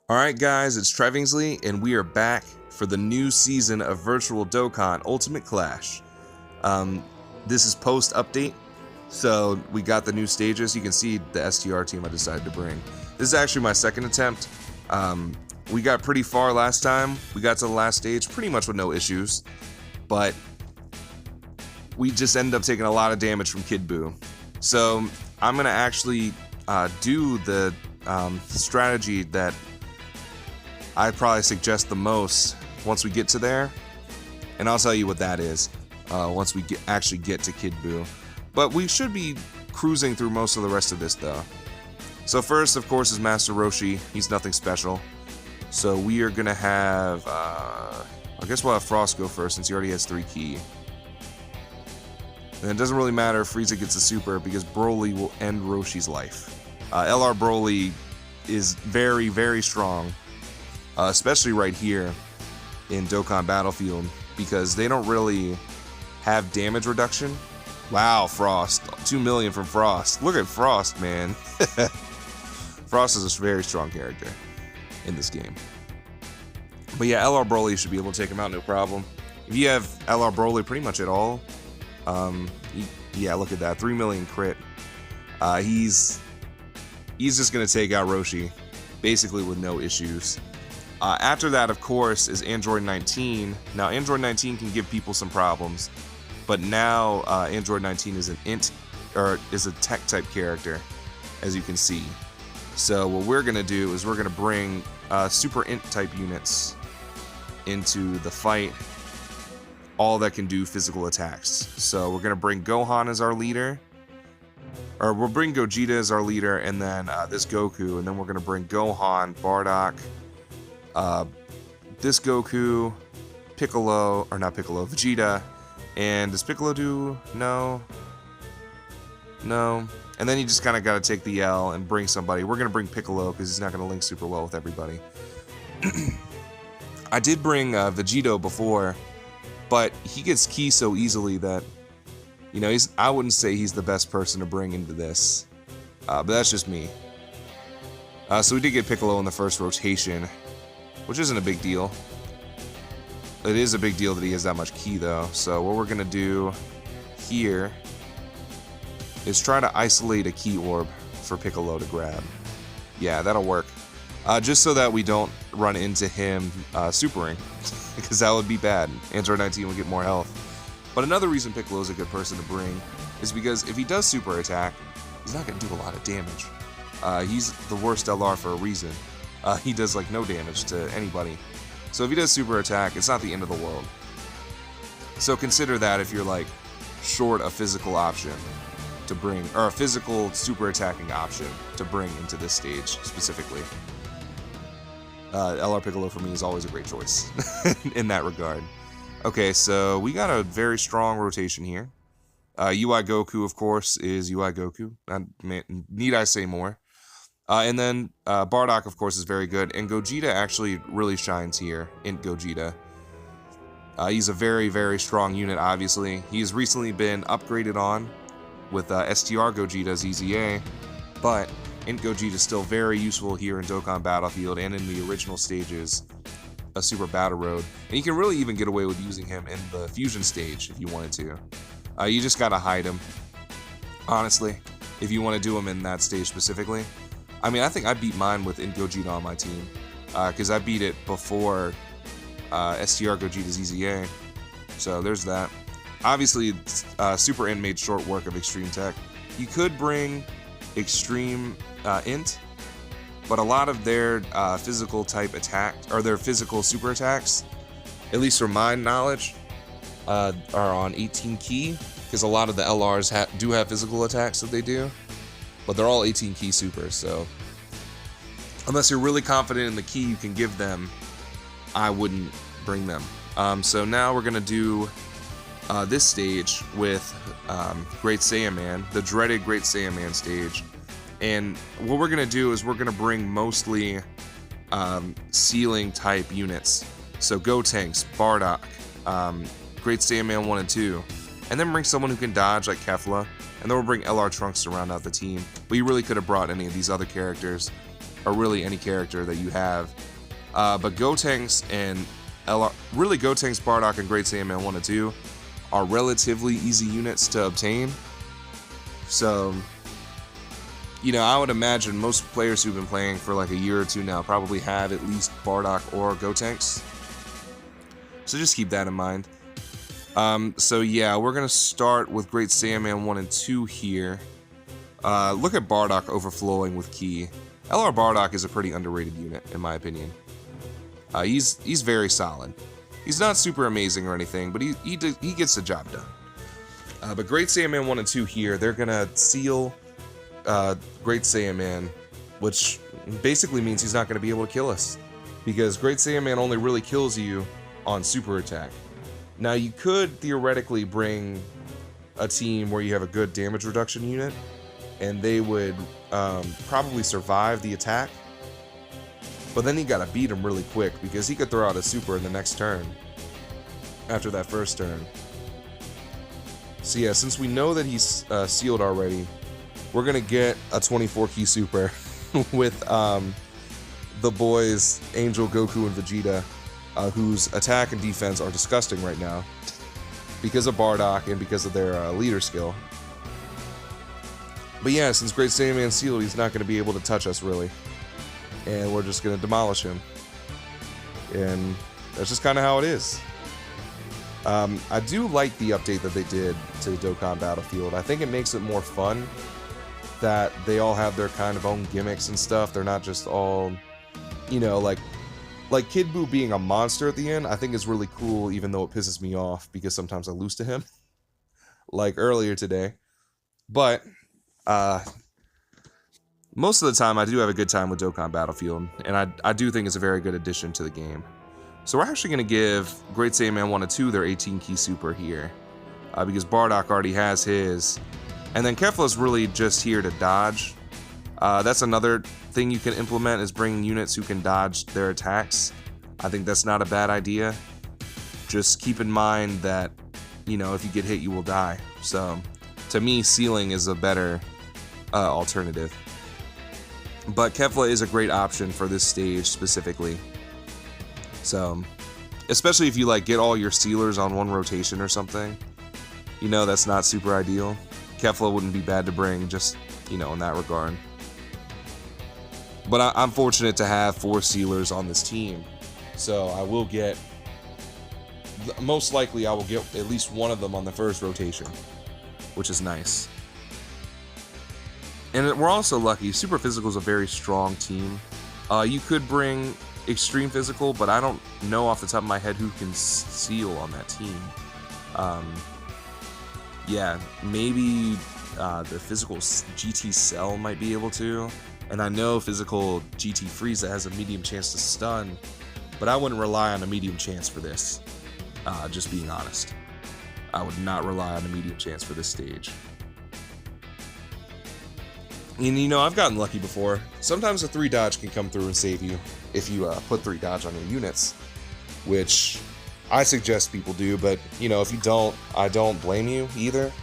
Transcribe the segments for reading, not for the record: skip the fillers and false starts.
Alright guys, it's Trevingsley, and we are back for the new season of Virtual Dokkan Ultimate Clash. This is post-update, so we got the new stages. You can see the STR team I decided to bring. This is actually my second attempt. We got pretty far last time. We got to the last stage pretty much with no issues, but we just ended up taking a lot of damage from Kid Buu. So I'm going to actually do the strategy that I'd probably suggest the most once we get to there, and I'll tell you what that is once we actually get to Kid Buu. But we should be cruising through most of the rest of this though. So first, of course, is Master Roshi. He's nothing special. So we are gonna have, I guess we'll have Frost go first since he already has 3 ki. And it doesn't really matter if Frieza gets a super because Broly will end Roshi's life. LR Broly is very, very strong. Especially right here in Dokkan Battlefield, because they don't really have damage reduction. Wow, Frost. 2 million from Frost. Look at Frost, man. Frost is a very strong character in this game. But yeah, LR Broly should be able to take him out, no problem. If you have LR Broly pretty much at all, yeah, look at that. 3 million crit. He's just going to take out Roshi, basically with no issues. After that, of course, is Android 19. Now, Android 19 can give people some problems, but now Android 19 is an int, or is a tech type character, as you can see. So what we're gonna do is we're gonna bring super int type units into the fight, all that can do physical attacks. So we're gonna bring Gohan as our leader, or we'll bring Gogeta as our leader, and then this Goku, and then we're gonna bring Gohan, Bardock, this Goku, Piccolo, or not Piccolo, Vegeta, and does Piccolo do? No. And then you just kind of got to take the L and bring somebody. We're going to bring Piccolo because he's not going to link super well with everybody. I did bring Vegito before, but he gets ki so easily that, you know, I wouldn't say he's the best person to bring into this, but that's just me. So we did get Piccolo in the first rotation, which isn't a big deal. It is a big deal that he has that much ki though. So what we're gonna do here is try to isolate a ki orb for Piccolo to grab. Yeah, that'll work. Just so that we don't run into him supering, because that would be bad. Android 19 would get more health. But another reason Piccolo is a good person to bring is because if he does super attack, he's not gonna do a lot of damage. He's the worst LR for a reason. He does like no damage to anybody. So if he does super attack, it's not the end of the world. So consider that if you're like short a physical option to bring, or a physical super attacking option to bring into this stage specifically. LR Piccolo for me is always a great choice in that regard. Okay, so we got a very strong rotation here. UI Goku, of course, is UI Goku. Need I say more? And then Bardock, of course, is very good. And Gogeta actually really shines here in Gogeta. He's a very, very strong unit, obviously. He's recently been upgraded on with STR Gogeta ZZA. But Int Gogeta is still very useful here in Dokkan Battlefield and in the original stages of Super Battle Road. And you can really even get away with using him in the Fusion stage if you wanted to. You just gotta hide him, honestly, if you want to do him in that stage specifically. I mean, I think I beat mine with Int Gogeta on my team, because I beat it before STR Gogeta ZZA, so there's that. Obviously, Super Int made short work of Extreme Tech. You could bring Extreme Int, but a lot of their physical type attack, or their physical super attacks, at least from my knowledge, are on 18 ki, because a lot of the LRs do have physical attacks that they do. But they're all 18 ki supers, so unless you're really confident in the ki you can give them, I wouldn't bring them. So now we're gonna do this stage with Great Saiyaman, the dreaded Great Saiyaman stage. And what we're gonna do is we're gonna bring mostly ceiling type units. So Gotenks, Bardock, Great Saiyaman 1 and 2, and then bring someone who can dodge like Kefla. And then we'll bring LR Trunks to round out the team. But you really could have brought any of these other characters. or really any character that you have. But Gotenks and really Gotenks, Bardock, and Great Saiyaman 1 and 2 are relatively easy units to obtain. So, you know, I would imagine most players who've been playing for like a year or two now probably have at least Bardock or Gotenks. So just keep that in mind. So yeah, we're going to start with Great Saiyaman 1 and 2 here. Look at Bardock overflowing with Ki. LR Bardock is a pretty underrated unit, in my opinion. He's very solid. He's not super amazing or anything, but he gets the job done. But Great Saiyaman 1 and 2 here, they're going to seal Great Saiyaman, which basically means he's not going to be able to kill us. Because Great Saiyaman only really kills you on super attack. Now, you could theoretically bring a team where you have a good damage reduction unit, and they would probably survive the attack. But then you gotta beat him really quick, because he could throw out a super in the next turn, after that first turn. So yeah, since we know that he's sealed already, we're gonna get a 24 key super with the boys Angel, Goku, and Vegeta, whose attack and defense are disgusting right now because of Bardock and because of their leader skill. But yeah, since Great Saiyaman's sealed, he's not going to be able to touch us really, and we're just going to demolish him. And that's just kind of how it is. I do like the update that they did to Dokkan Battlefield. I think it makes it more fun that they all have their kind of own gimmicks and stuff. They're not just all, you know, like Kid Buu being a monster at the end, I think is really cool, even though it pisses me off because sometimes I lose to him, like earlier today. But most of the time, I do have a good time with Dokkan Battlefield, and I do think it's a very good addition to the game. So we're actually going to give Great Saiyaman 1 and 2 their 18 key super here, because Bardock already has his, and then Kefla's really just here to dodge. That's another thing you can implement, is bringing units who can dodge their attacks. I think that's not a bad idea. Just keep in mind that, you know, if you get hit, you will die. So, to me, sealing is a better alternative. But Kefla is a great option for this stage specifically. So, especially if you like get all your sealers on one rotation or something, you know, that's not super ideal. Kefla wouldn't be bad to bring, just, you know, in that regard. But I'm fortunate to have 4 sealers on this team, so I will get, most likely I will get at least one of them on the first rotation, which is nice. And we're also lucky, Super Physical is a very strong team. You could bring Extreme Physical, but I don't know off the top of my head who can seal on that team. Yeah, maybe the Physical GT Cell might be able to. And I know Physical GT Frieza has a medium chance to stun, but I wouldn't rely on a medium chance for this. Just being honest. I would not rely on a medium chance for this stage. And you know, I've gotten lucky before. Sometimes a 3 dodge can come through and save you if you put 3 dodge on your units, which I suggest people do, but you know, if you don't, I don't blame you either.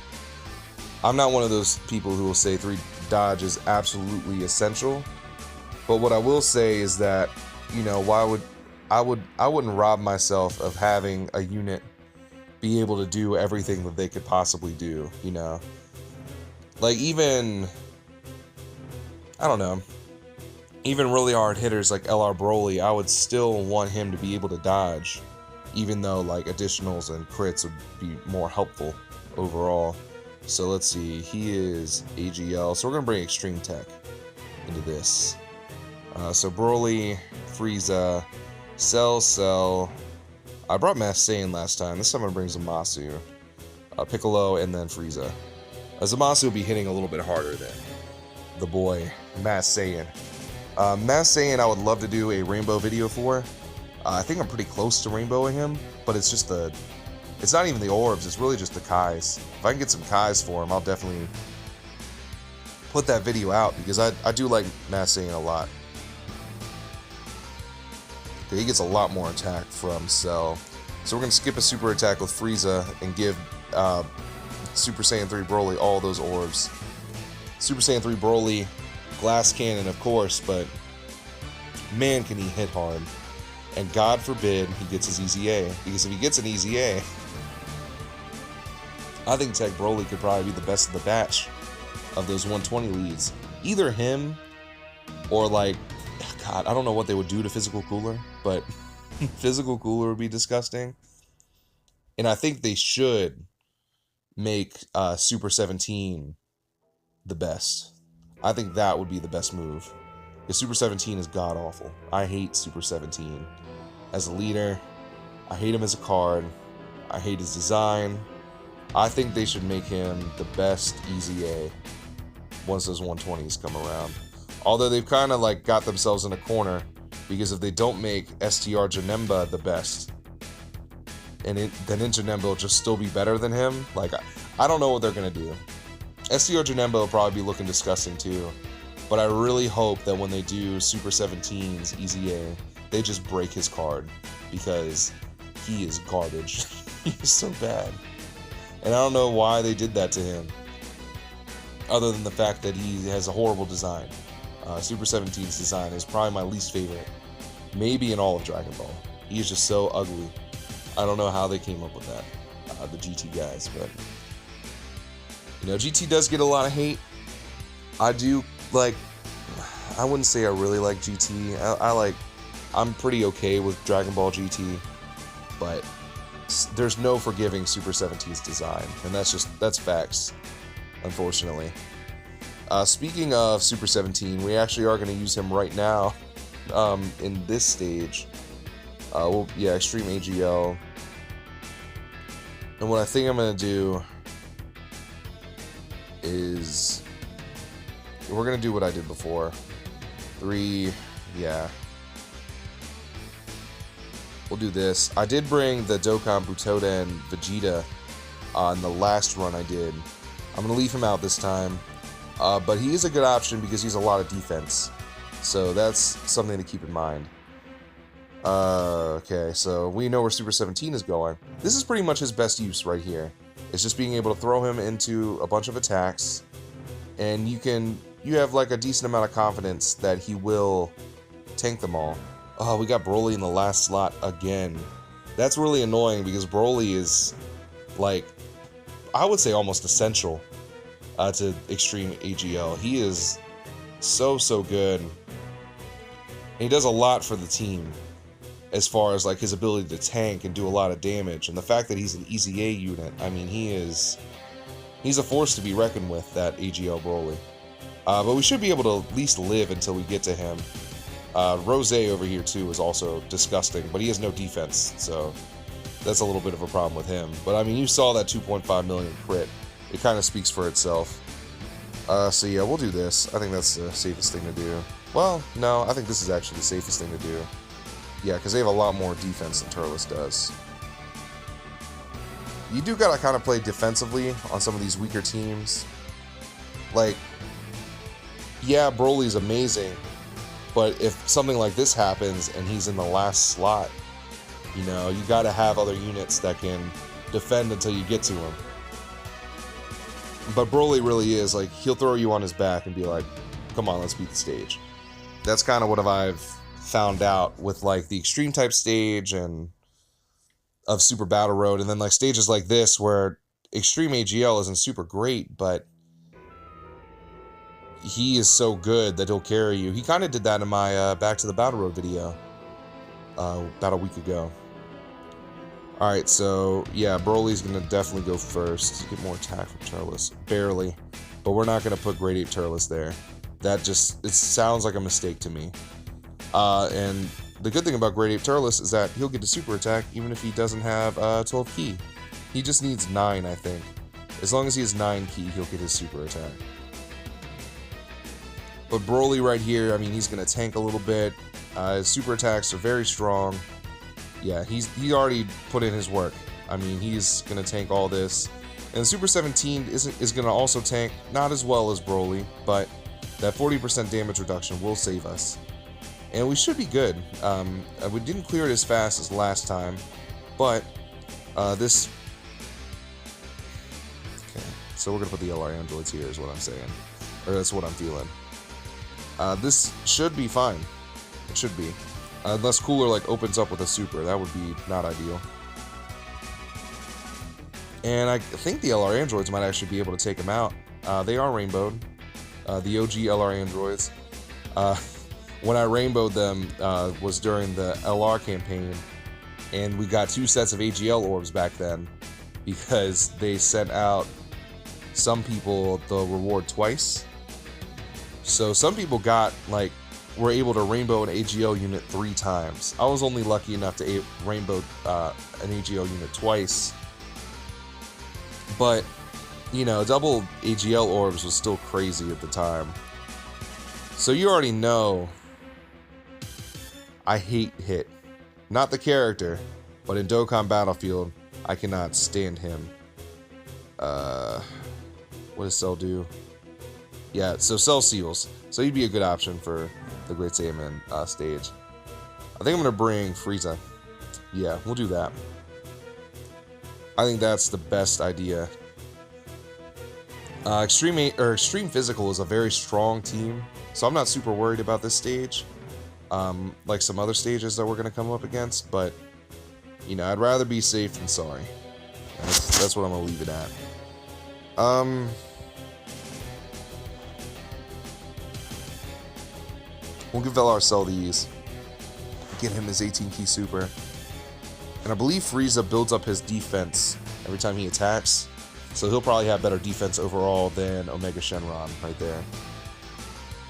I'm not one of those people who will say 3 dodge is absolutely essential, but what I will say is that, you know, I wouldn't rob myself of having a unit be able to do everything that they could possibly do, you know. Like even, I don't know, even really hard hitters like LR Broly, I would still want him to be able to dodge, even though like additionals and crits would be more helpful overall. So let's see, he is AGL, so we're going to bring Extreme Tech into this. So Broly, Frieza, Cell. I brought Mass Saiyan last time. This time I'm going to bring Zamasu, Piccolo, and then Frieza. Zamasu will be hitting a little bit harder than the boy Mass Saiyan. Mass Saiyan I would love to do a rainbow video for. I think I'm pretty close to rainbowing him, but it's just it's not even the orbs, it's really just the Kais. If I can get some Kais for him, I'll definitely put that video out, because I do like Mass Saiyan a lot. Okay, he gets a lot more attack from Cell. So we're going to skip a super attack with Frieza and give Super Saiyan 3 Broly all those orbs. Super Saiyan 3 Broly, Glass Cannon of course, but man, can he hit hard. And God forbid he gets his easy A. Because if he gets an easy A, I think Tech Broly could probably be the best of the batch of those 120 leads. Either him or like, God, I don't know what they would do to Physical Cooler, but Physical Cooler would be disgusting. And I think they should make Super 17 the best. I think that would be the best move. Because Super 17 is god-awful. I hate Super 17 as a leader. I hate him as a card. I hate his design. I think they should make him the best Easy A once those 120s come around. Although they've kind of like got themselves in a corner, because if they don't make STR Janemba the best, and then Janemba will just still be better than him, like I don't know what they're gonna do. STR Janemba will probably be looking disgusting too, but I really hope that when they do Super 17's Easy A, they just break his card, because he is garbage. He is so bad. And I don't know why they did that to him, other than the fact that he has a horrible design. Super 17's design is probably my least favorite, maybe in all of Dragon Ball. He is just so ugly. I don't know how they came up with that, the GT guys, but you know, GT does get a lot of hate. I do like, I wouldn't say I really like GT. I'm pretty okay with Dragon Ball GT, but there's no forgiving Super 17's design, and that's facts, unfortunately. Speaking of Super 17, we actually are going to use him right now in this stage. Extreme AGL. And what I think I'm going to do is we're going to do what I did before. 3, yeah. We'll do this. I did bring the Dokkan, Butoden, and Vegeta on the last run I did. I'm going to leave him out this time. But he is a good option because he's a lot of defense. So that's something to keep in mind. Okay, so we know where Super 17 is going. This is pretty much his best use right here. It's just being able to throw him into a bunch of attacks. And you have like a decent amount of confidence that he will tank them all. Oh, we got Broly in the last slot again. That's really annoying because Broly is, like, I would say almost essential to Extreme AGL. He is so good. And he does a lot for the team as far as like his ability to tank and do a lot of damage. And the fact that he's an Easy A unit, I mean, he's a force to be reckoned with, that AGL Broly. But we should be able to at least live until we get to him. Rose over here too is also disgusting, but he has no defense, so that's a little bit of a problem with him. But I mean, you saw that 2.5 million crit. It kind of speaks for itself. So yeah, we'll do this. I think that's the safest thing to do. Well, no, I think this is actually the safest thing to do. Yeah, because they have a lot more defense than Turles does. You do gotta kind of play defensively on some of these weaker teams. Like, yeah, Broly's amazing, but if something like this happens and he's in the last slot, you know, you gotta have other units that can defend until you get to him. But Broly really is, like, he'll throw you on his back and be like, come on, let's beat the stage. That's kind of what I've found out with, like, the Extreme type stage and of Super Battle Road, and then, like, stages like this where Extreme AGL isn't super great, but he is so good that he'll carry you. He kind of did that in my Back to the Battle Road video about a week ago. Alright, so, yeah, Broly's going to definitely go first. Get more attack from Turles. Barely. But we're not going to put Grade 8 Turles there. That just, it sounds like a mistake to me. And the good thing about Grade 8 Turles is that he'll get to super attack even if he doesn't have 12 key. He just needs 9, I think. As long as he has 9 key, he'll get his super attack. But Broly right here, I mean, he's going to tank a little bit. His super attacks are very strong. Yeah, he already put in his work. I mean, he's going to tank all this. And Super 17 is going to also tank, not as well as Broly, but that 40% damage reduction will save us. And we should be good. We didn't clear it as fast as last time, but this... Okay, so we're going to put the LR androids here is what I'm saying. Or that's what I'm feeling. This should be fine. It should be. Unless Cooler like opens up with a super, that would be not ideal. And I think the LR androids might actually be able to take him out. They are rainbowed. The OG LR androids. When I rainbowed them was during the LR campaign, and we got 2 sets of AGL orbs back then because they sent out some people the reward twice. So some people were able to rainbow an AGL unit 3 times. I was only lucky enough to rainbow an AGL unit twice. But, you know, double AGL orbs was still crazy at the time. So you already know I hate Hit. Not the character, but in Dokkan Battlefield, I cannot stand him. What does Cell do? Yeah, so Cell Seals. So he'd be a good option for the Great Saiyaman stage. I think I'm going to bring Frieza. Yeah, we'll do that. I think that's the best idea. Extreme Physical is a very strong team, so I'm not super worried about this stage. Like some other stages that we're going to come up against, but, you know, I'd rather be safe than sorry. That's what I'm going to leave it at. We'll give LR Cell these. Get him his 18-key super. And I believe Frieza builds up his defense every time he attacks. So he'll probably have better defense overall than Omega Shenron right there.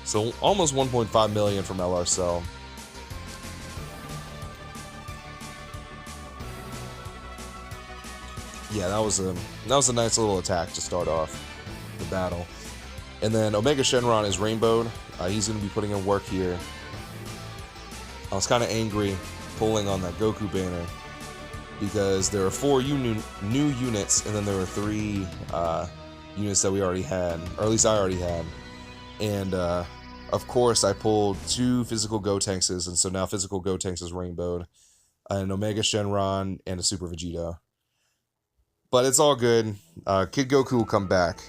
So almost 1.5 million from LR Cell. Yeah, that was a nice little attack to start off the battle. And then Omega Shenron is rainbowed. He's going to be putting in work here. I was kind of angry pulling on that Goku banner because there are 4 new units, and then there were 3 units that we already had, or at least I already had. And of course, I pulled 2 physical Gotenks, and so now physical Gotenks is rainbowed, an Omega Shenron, and a Super Vegeta. But it's all good. Kid Goku will come back,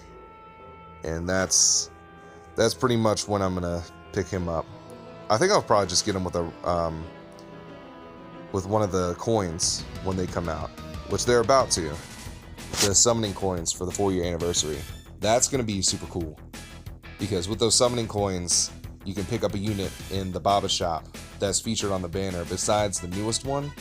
and that's pretty much when I'm gonna pick him up. I think I'll probably just get him with one of the coins when they come out, which they're about to. The summoning coins for the 4-year anniversary. That's gonna be super cool, because with those summoning coins, you can pick up a unit in the Baba shop that's featured on the banner besides the newest one.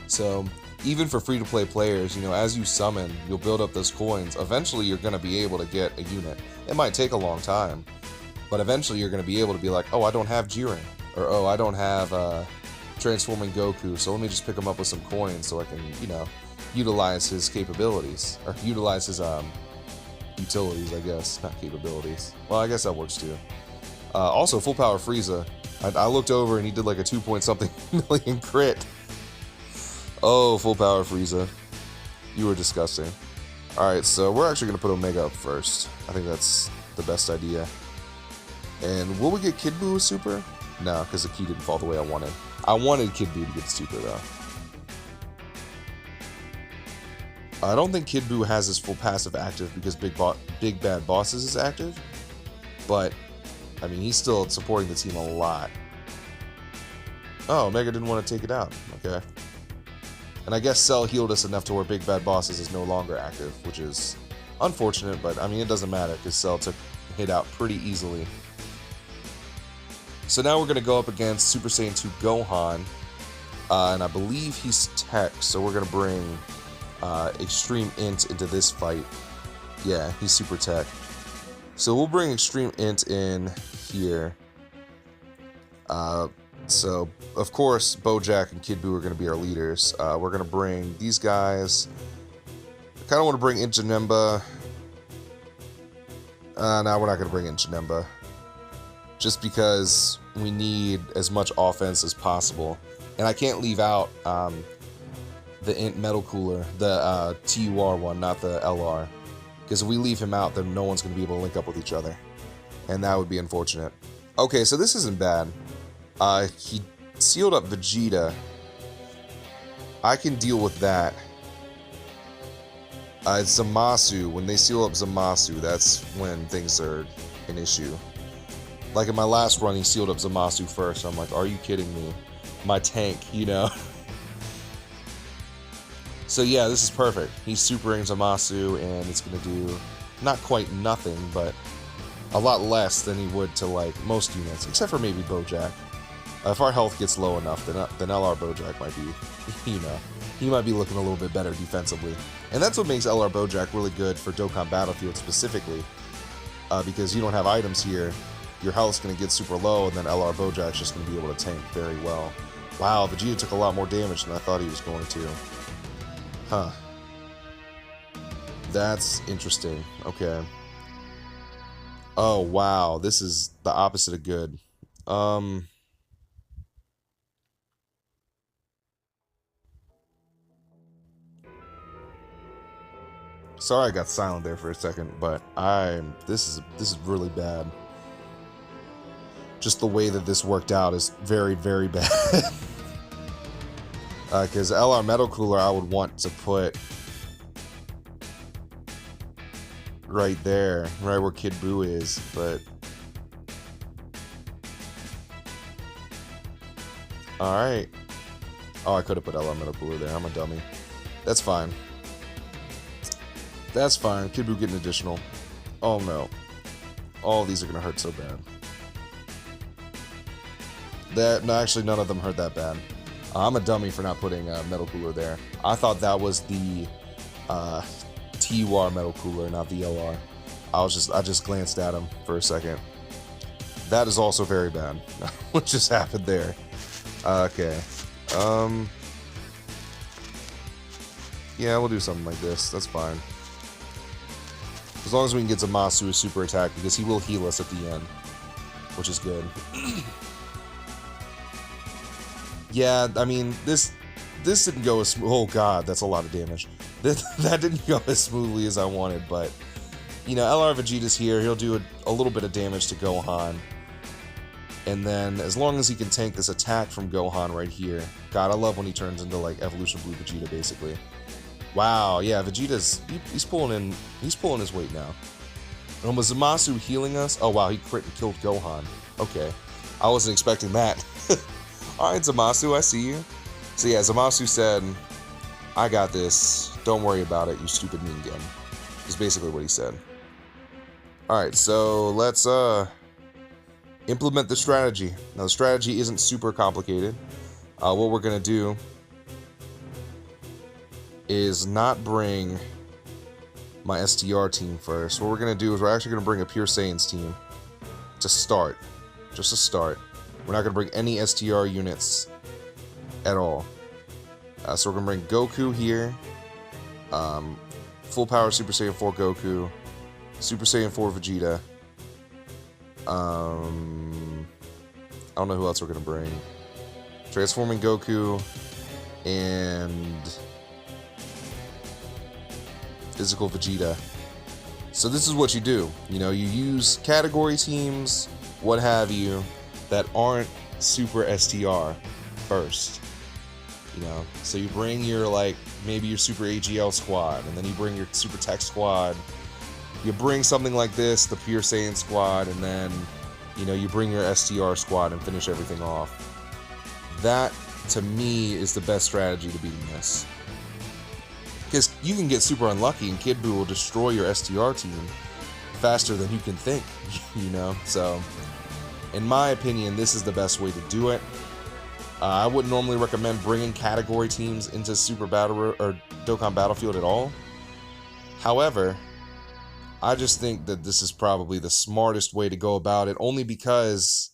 So even for free-to-play players, you know, as you summon, you'll build up those coins. Eventually, you're going to be able to get a unit. It might take a long time, but eventually you're going to be able to be like, oh, I don't have Jiren, or oh, I don't have Transforming Goku, so let me just pick him up with some coins so I can, you know, utilize his capabilities, or utilize his utilities, I guess, not capabilities. Well, I guess that works too. Also, Full Power Frieza. I looked over and he did like a 2-point-something million crit. Oh, Full Power Frieza. You were disgusting. Alright, so we're actually going to put Omega up first. I think that's the best idea. And will we get Kid Buu a super? No, because the key didn't fall the way I wanted. I wanted Kid Buu to get the super, though. I don't think Kid Buu has his full passive active because Big Bad Bosses is active. But, I mean, he's still supporting the team a lot. Oh, Omega didn't want to take it out. Okay. And I guess Cell healed us enough to where Big Bad Bosses is no longer active, which is unfortunate, but I mean, it doesn't matter because Cell took hit out pretty easily. So now we're going to go up against Super Saiyan 2 Gohan, and I believe he's Tech, so we're going to bring Extreme Int into this fight. Yeah, he's Super Tech. So we'll bring Extreme Int in here. So, of course, Bojack and Kid Buu are going to be our leaders. We're going to bring these guys. I kind of want to bring Injanemba. No, we're not going to bring Injanemba. Just because we need as much offense as possible. And I can't leave out the Int Metal Cooler, the TUR one, not the LR. Because if we leave him out, then no one's going to be able to link up with each other. And that would be unfortunate. Okay, so this isn't bad. He sealed up Vegeta. I can deal with that. Zamasu, when they seal up Zamasu, that's when things are an issue. Like in my last run, he sealed up Zamasu first. I'm like, are you kidding me? My tank, you know? So yeah, this is perfect. He's supering Zamasu, and it's going to do not quite nothing, but a lot less than he would to, like, most units, except for maybe Bojack. If our health gets low enough, then LR Bojack might be, you know, he might be looking a little bit better defensively. And that's what makes LR Bojack really good for Dokkan Battlefield specifically, because you don't have items here. Your health's going to get super low, and then LR Bojack's just going to be able to tank very well. Wow, Vegeta took a lot more damage than I thought he was going to. Huh. That's interesting. Okay. Oh, wow. This is the opposite of good. Sorry I got silent there for a second, but this is really bad. Just the way that this worked out is very, very bad. Because LR Metal Cooler I would want to put right there, right where Kid Buu is, but alright. Oh, I could have put LR Metal Cooler there. I'm a dummy. That's fine. That's fine. Kid Buu getting additional. Oh no. All these are gonna hurt so bad. No, actually, none of them hurt that bad. I'm a dummy for not putting Metal Cooler there. I thought that was the T-War Metal Cooler, not the LR. I just glanced at him for a second. That is also very bad. What just happened there? Okay. Yeah, we'll do something like this. That's fine. As long as we can get Zamasu a super attack, because he will heal us at the end, which is good. Yeah, I mean, this didn't go as smooth. Oh god, that's a lot of damage. That didn't go as smoothly as I wanted, but you know, LR Vegeta's here. He'll do a little bit of damage to Gohan, and then as long as he can tank this attack from Gohan right here. God, I love when he turns into like Evolution Blue Vegeta, basically. Wow, yeah, Vegeta's he's pulling his weight now. And was Zamasu healing us? Oh wow, he crit and killed Gohan. Okay, I wasn't expecting that. Alright, Zamasu, I see you. So yeah, Zamasu said, I got this. Don't worry about it, you stupid Ningen. Is basically what he said. Alright, so let's implement the strategy. Now the strategy isn't super complicated. What we're gonna do is not bring my STR team first. What we're gonna do is we're actually gonna bring a Pure Saiyans team to start. Just to start. We're not going to bring any STR units at all. So we're going to bring Goku here. Full power Super Saiyan 4 Goku. Super Saiyan 4 Vegeta. I don't know who else we're going to bring. Transforming Goku. And Physical Vegeta. So this is what you do. You know, you use category teams, what have you, that aren't super STR first, you know. So you bring your, like, maybe your super AGL squad, and then you bring your super tech squad. You bring something like this, the Pure Saiyan squad, and then, you know, you bring your STR squad and finish everything off. That, to me, is the best strategy to beating this. Because you can get super unlucky, and Kid Buu will destroy your STR team faster than you can think, you know. So in my opinion, this is the best way to do it. I wouldn't normally recommend bringing category teams into Super Battle or Dokkan Battlefield at all. However, I just think that this is probably the smartest way to go about it, only because,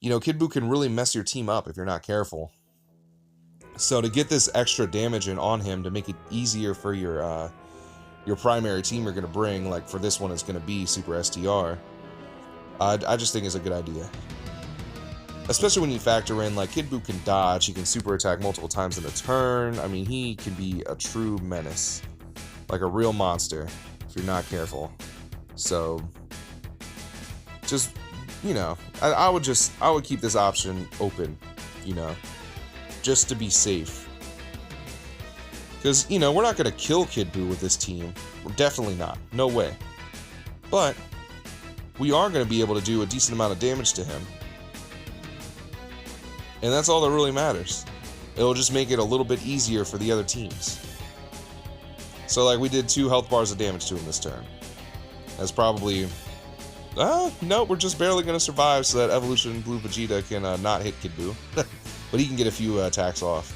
you know, Kid Buu can really mess your team up if you're not careful. So to get this extra damage in on him, to make it easier for your primary team you're going to bring, like for this one it's going to be Super STR, I just think it's a good idea. Especially when you factor in, like, Kid Buu can dodge, he can super attack multiple times in a turn. I mean, he can be a true menace. Like a real monster, if you're not careful. So, just, you know, I would keep this option open, you know, just to be safe. Because, you know, we're not going to kill Kid Buu with this team. We're definitely not. No way. But we are going to be able to do a decent amount of damage to him. And that's all that really matters. It'll just make it a little bit easier for the other teams. So, like, we did 2 health bars of damage to him this turn. That's probably... no, we're just barely going to survive so that Evolution Blue Vegeta can not hit Kid Buu. But he can get a few attacks off.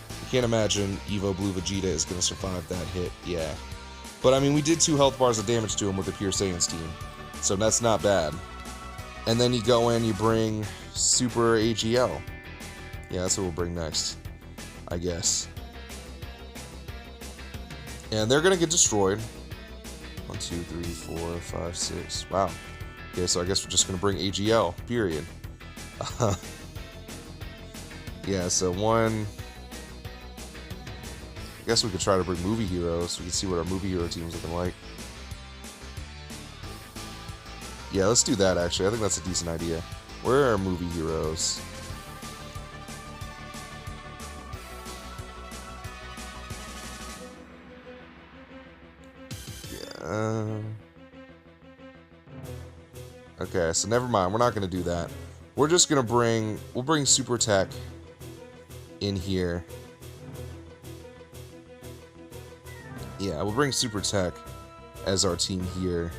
I can't imagine Evo Blue Vegeta is going to survive that hit. Yeah. But, I mean, we did 2 health bars of damage to him with the Pure Saiyan's team. So that's not bad. And then you go in, you bring Super AGL. Yeah, that's what we'll bring next, I guess. And they're going to get destroyed. 1, 2, 3, 4, 5, 6. Wow. Okay, so I guess we're just going to bring AGL, period. Yeah, so 1... I guess we could try to bring movie heroes. We can see what our movie hero team is looking like. Yeah, let's do that, actually. I think that's a decent idea. Where are our movie heroes? Yeah. Okay, so never mind. We're not going to do that. We're just going to bring... We'll bring Super Tech in here. Yeah, we'll bring Super Tech as our team here.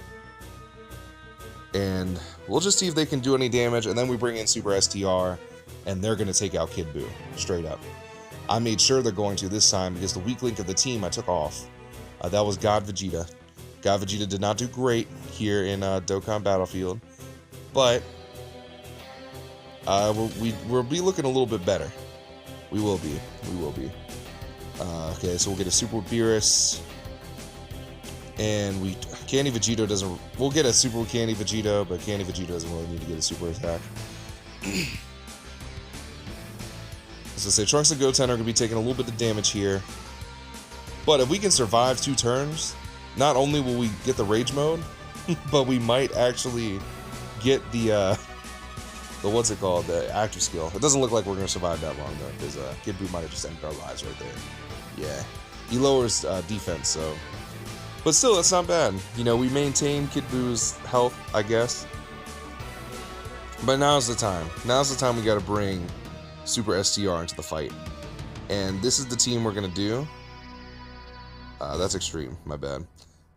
And we'll just see if they can do any damage. And then we bring in Super STR. And they're going to take out Kid Buu. Straight up. I made sure they're going to this time because the weak link of the team I took off. That was God Vegeta. God Vegeta did not do great here in Dokkan Battlefield. But we'll be looking a little bit better. We will be. We will be. Okay, so we'll get a Super Beerus. And Candy Vegito doesn't... We'll get a Super Candy Vegito, but Candy Vegito doesn't really need to get a super attack. So say Trunks and Goten are going to be taking a little bit of damage here. But if we can survive 2 turns, not only will we get the Rage Mode, but we might actually get the what's it called? The Active Skill. It doesn't look like we're going to survive that long, though, because Kid Buu might have just ended our lives right there. Yeah. He lowers defense, so... But still, that's not bad. You know, we maintain Kid Buu's health, I guess. But now's the time. Now's the time we gotta bring Super STR into the fight. And this is the team we're gonna do. That's extreme, my bad.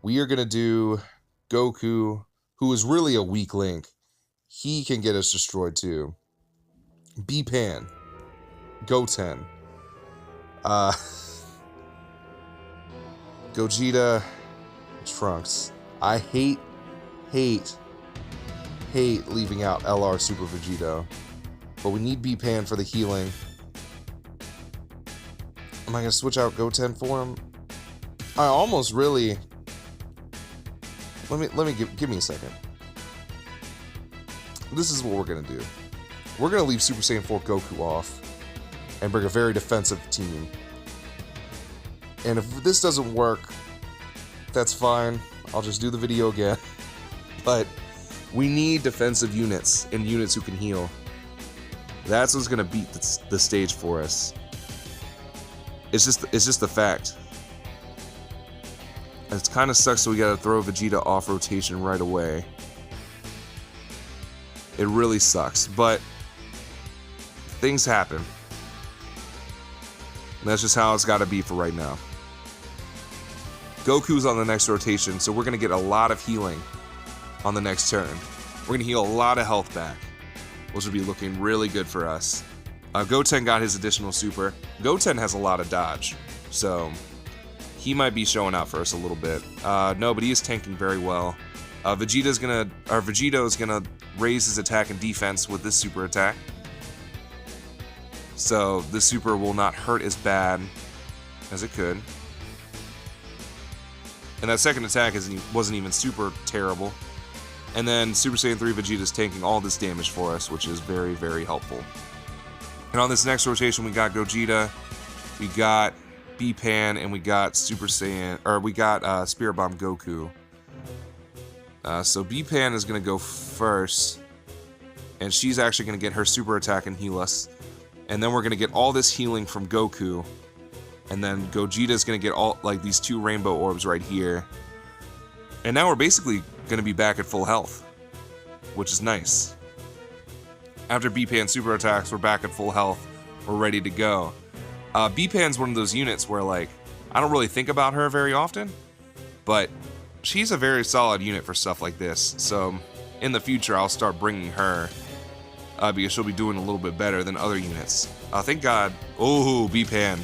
We are gonna do Goku, who is really a weak link. He can get us destroyed too. B-Pan. Goten. Gogeta. Trunks. I hate leaving out LR Super Vegito. But we need B-Pan for the healing. Am I going to switch out Goten for him? I almost really... Let me give me a second. This is what we're going to do. We're going to leave Super Saiyan 4 Goku off. And bring a very defensive team. And if this doesn't work... That's fine. I'll just do the video again. But we need defensive units and units who can heal. That's what's gonna beat the stage for us. It's just the fact. It kind of sucks, so we gotta throw Vegeta off rotation right away. It really sucks, but things happen. And that's just how it's gotta be for right now. Goku's on the next rotation, so we're going to get a lot of healing on the next turn. We're going to heal a lot of health back, which will be looking really good for us. Goten got his additional super. Goten has a lot of dodge, so he might be showing out for us a little bit. No, but he is tanking very well. Vegito is gonna raise his attack and defense with this super attack, so this super will not hurt as bad as it could. And that second attack wasn't even super terrible. And then Super Saiyan 3 Vegeta's tanking all this damage for us, which is very, very helpful. And on this next rotation, we got Gogeta, we got B-Pan, and we got Super Saiyan, or we got Spirit Bomb Goku. So B-Pan is going to go first, and she's actually going to get her super attack and heal us. And then we're going to get all this healing from Goku. And then Gogeta's going to get all, like, these 2 rainbow orbs right here. And now we're basically going to be back at full health. which is nice. After B-Pan super attacks, we're back at full health. We're ready to go. B-Pan's one of those units where, like, I don't really think about her very often, but she's a very solid unit for stuff like this. So in the future, I'll start bringing her because she'll be doing a little bit better than other units. Thank God. Oh, B-Pan.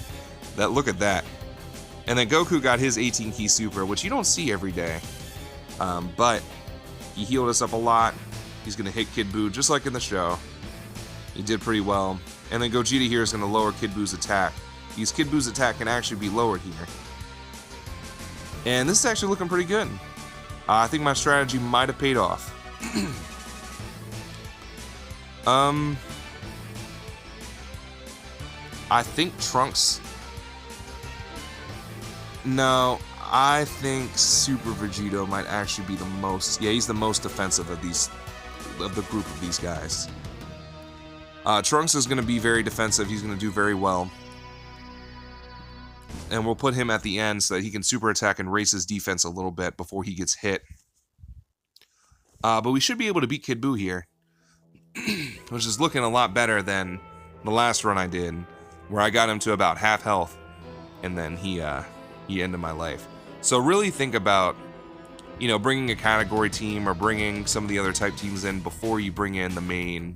Look at that. And then Goku got his 18 key super, which you don't see every day. But he healed us up a lot. He's going to hit Kid Buu just like in the show. He did pretty well. And then Gogeta here is going to lower Kid Buu's attack. Because Kid Buu's attack can actually be lowered here. And this is actually looking pretty good. I think my strategy might have paid off. I think Trunks... No, I think Super Vegito might actually be the most... Yeah, he's the most defensive of the group of these guys. Trunks is going to be very defensive. He's going to do very well. And we'll put him at the end so that he can super attack and raise his defense a little bit before he gets hit. But we should be able to beat Kid Buu here. Which is looking a lot better than the last run I did, where I got him to about half health. And then he ended my life. So really think about, you know, bringing a category team or bringing some of the other type teams in before you bring in the main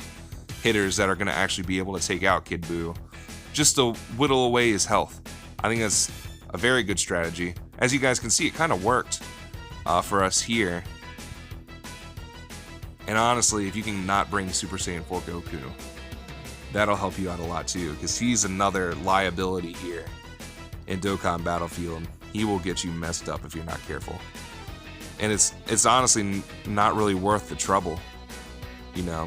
hitters that are going to actually be able to take out Kid Buu, just to whittle away his health. I think that's a very good strategy. As you guys can see, it kind of worked for us here. And honestly, if you can not bring Super Saiyan 4 Goku, that'll help you out a lot too, because he's another liability here in Dokkan Battlefield. He will get you messed up if you're not careful. And it's honestly not really worth the trouble, you know.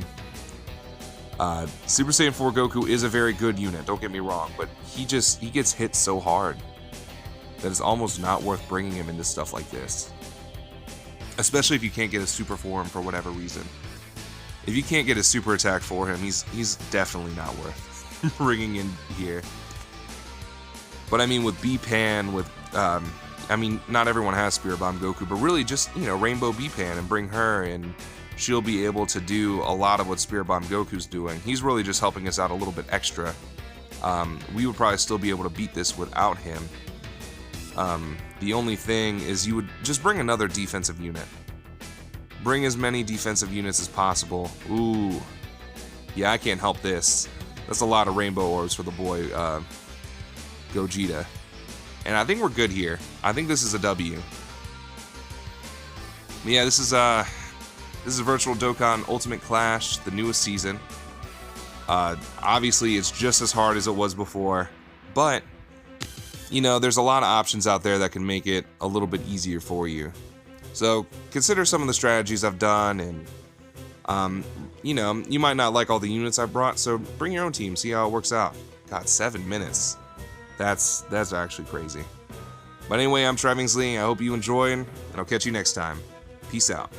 Super Saiyan 4 Goku is a very good unit, don't get me wrong, but he gets hit so hard that it's almost not worth bringing him into stuff like this. Especially if you can't get a super for him for whatever reason. If you can't get a super attack for him, he's definitely not worth bringing in here. But I mean, with B-Pan, with I mean, not everyone has Spirit Bomb Goku, but really just, you know, Rainbow B-Pan and bring her, and she'll be able to do a lot of what Spirit Bomb Goku's doing. He's really just helping us out a little bit extra. We would probably still be able to beat this without him. The only thing is you would just bring another defensive unit. Bring as many defensive units as possible. Ooh. Yeah, I can't help this. That's a lot of rainbow orbs for the boy, Gogeta. And I think we're good here. I think this is a W. Yeah, this is Virtual Dokkan Ultimate Clash, the newest season. Obviously, it's just as hard as it was before, but you know, there's a lot of options out there that can make it a little bit easier for you. So consider some of the strategies I've done, and you know, you might not like all the units I brought, so bring your own team, see how it works out. God, 7 minutes. That's actually crazy. But anyway, I'm Trivingsley. I hope you enjoyed, and I'll catch you next time. Peace out.